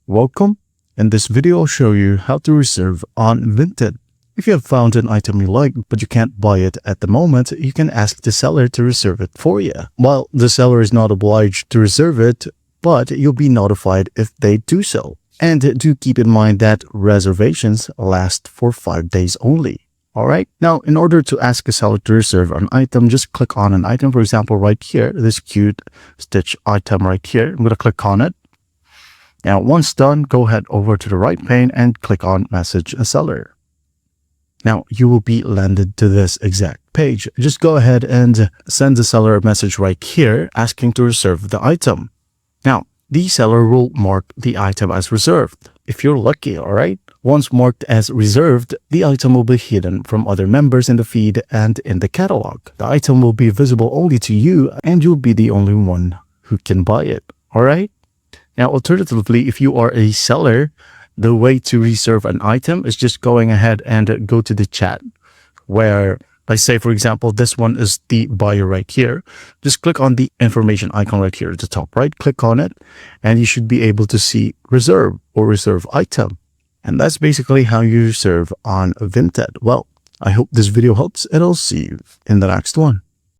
Welcome. In this video, I'll show you how to reserve on Vinted. If you have found an item you like, but you can't buy it at the moment, you can ask the seller to reserve it for you. Well, the seller is not obliged to reserve it, but you'll be notified if they do so. And do keep in mind that reservations last for 5 days only. Alright, now in order to ask a seller to reserve an item, just click on an item. For example, right here, this cute stitch item right here. I'm going to click on it. Now, once done, go ahead over to the right pane and click on Message a Seller. Now, you will be landed to this exact page. Just go ahead and send the seller a message right here asking to reserve the item. Now, the seller will mark the item as reserved. If you're lucky, alright? Once marked as reserved, the item will be hidden from other members in the feed and in the catalog. The item will be visible only to you and you'll be the only one who can buy it, alright? Now, alternatively, if you are a seller, the way to reserve an item is just going ahead and go to the chat where, let's say, for example, this one is the buyer right here. Just click on the information icon right here at the top right, click on it, and you should be able to see reserve or reserve item. And that's basically how you reserve on Vinted. Well, I hope this video helps and I'll see you in the next one.